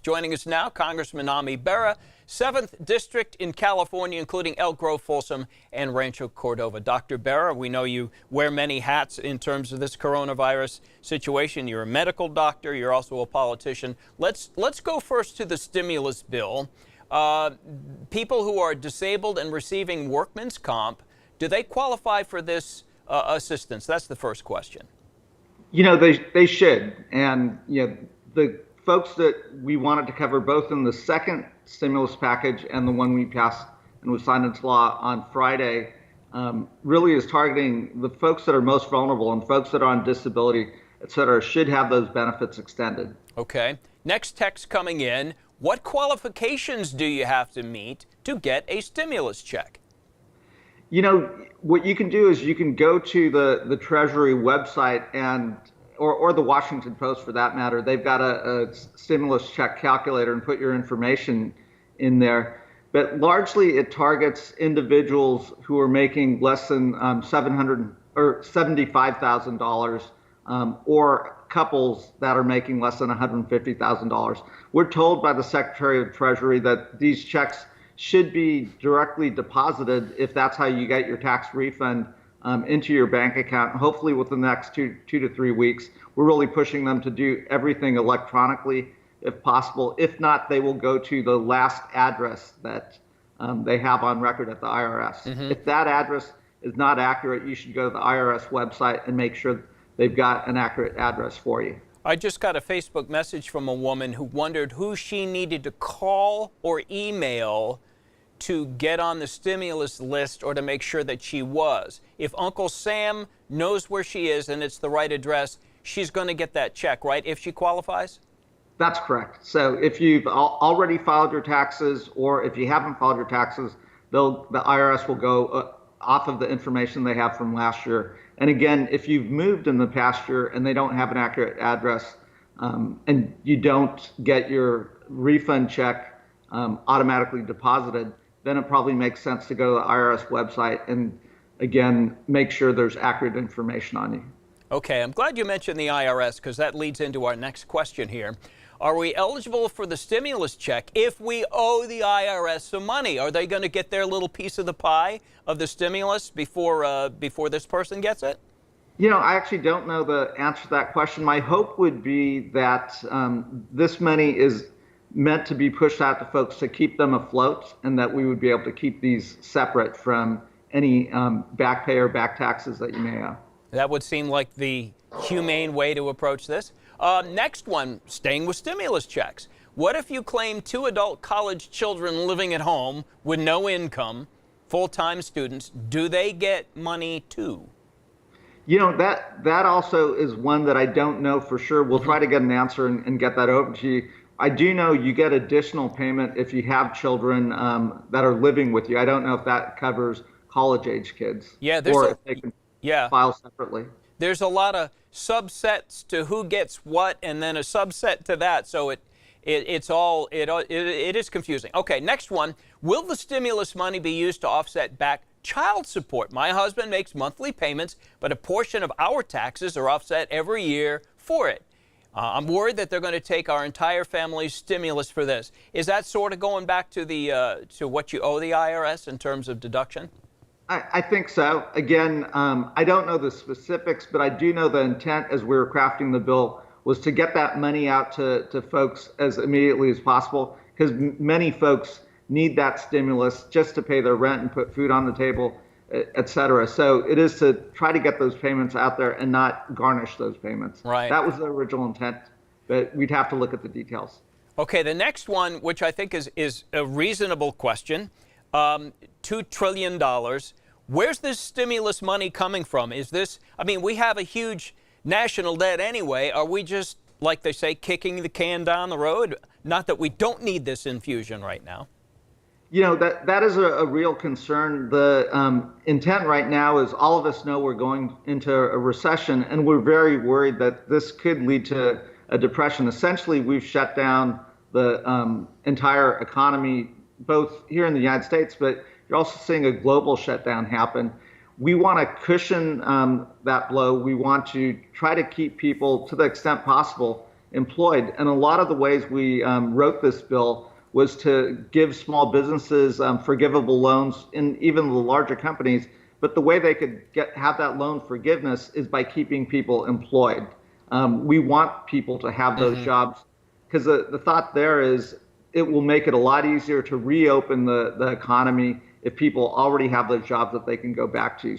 Joining us now, Congressman Ami Bera, 7th District in California, including Elk Grove, Folsom, and Rancho Cordova. Dr. Bera, we know you wear many hats in terms of this coronavirus situation. You're a medical doctor. You're also a politician. Let's go first to the stimulus bill. People who are disabled and receiving workman's comp, do they qualify for this assistance? That's the first question. You know, they should. And, you know, the folks that we wanted to cover both in the second stimulus package and the one we passed and was signed into law on Friday really is targeting the folks that are most vulnerable, and folks that are on disability, et cetera, should have those benefits extended. Okay. Next text coming in. What qualifications do you have to meet to get a stimulus check? You know, what you can do is you can go to the Treasury website and or the Washington Post for that matter. They've got a stimulus check calculator and put your information in there. But largely it targets individuals who are making less than $75,000 or couples that are making less than $150,000. We're told by the Secretary of Treasury that these checks should be directly deposited, if that's how you get your tax refund, into your bank account. Hopefully within the next two to 3 weeks. We're really pushing them to do everything electronically if possible. If not, they will go to the last address that they have on record at the IRS. Mm-hmm. If that address is not accurate, you should go to the IRS website and make sure they've got an accurate address for you. I just got a Facebook message from a woman who wondered who she needed to call or email to get on the stimulus list or to make sure that she was. If Uncle Sam knows where she is and it's the right address, she's going to get that check, right, if she qualifies? That's correct. So if you've already filed your taxes, or if you haven't filed your taxes, the IRS will go off of the information they have from last year. And again, if you've moved in the past year and they don't have an accurate address, and you don't get your refund check automatically deposited, then it probably makes sense to go to the IRS website and, again, make sure there's accurate information on you. Okay, I'm glad you mentioned the IRS, because that leads into our next question here. Are we eligible for the stimulus check if we owe the IRS some money? Are they going to get their little piece of the pie of the stimulus before this person gets it? You know, I actually don't know the answer to that question. My hope would be that this money is meant to be pushed out to folks to keep them afloat, and that we would be able to keep these separate from any back pay or back taxes that you may owe. That would seem like the humane way to approach this. Next one, staying with stimulus checks. What if you claim 2 adult college children living at home with no income, full-time students? Do they get money too? You know, that also is one that I don't know for sure. We'll try to get an answer and get that over to you. I do know you get additional payment if you have children that are living with you. I don't know if that covers college-age kids. Yeah, or if they can file separately. There's a lot of subsets to who gets what, and then a subset to that. So it is confusing. Okay, next one. Will the stimulus money be used to offset back child support? My husband makes monthly payments, but a portion of our taxes are offset every year for it. I'm worried that they're going to take our entire family's stimulus for this. Is that sort of going back to to what you owe the IRS in terms of deduction? I think so. Again, I don't know the specifics, but I do know the intent as we were crafting the bill was to get that money out to folks as immediately as possible, because many folks need that stimulus just to pay their rent and put food on the table, et cetera. So it is to try to get those payments out there and not garnish those payments. Right. That was the original intent, but we'd have to look at the details. Okay, the next one, which I think is a reasonable question, $2 trillion. Where's this stimulus money coming from? Is this, I mean, we have a huge national debt anyway. Are we just, like they say, kicking the can down the road? Not that we don't need this infusion right now. You know, that is a real concern. The intent right now is all of us know we're going into a recession, and we're very worried that this could lead to a depression. Essentially, we've shut down the entire economy, both here in the United States, but you're also seeing a global shutdown happen. We want to cushion that blow. We want to try to keep people, to the extent possible, employed. And a lot of the ways we wrote this bill was to give small businesses forgivable loans in even the larger companies. But the way they could have that loan forgiveness is by keeping people employed. We want people to have those jobs, because the thought there is it will make it a lot easier to reopen the economy if people already have those jobs that they can go back to.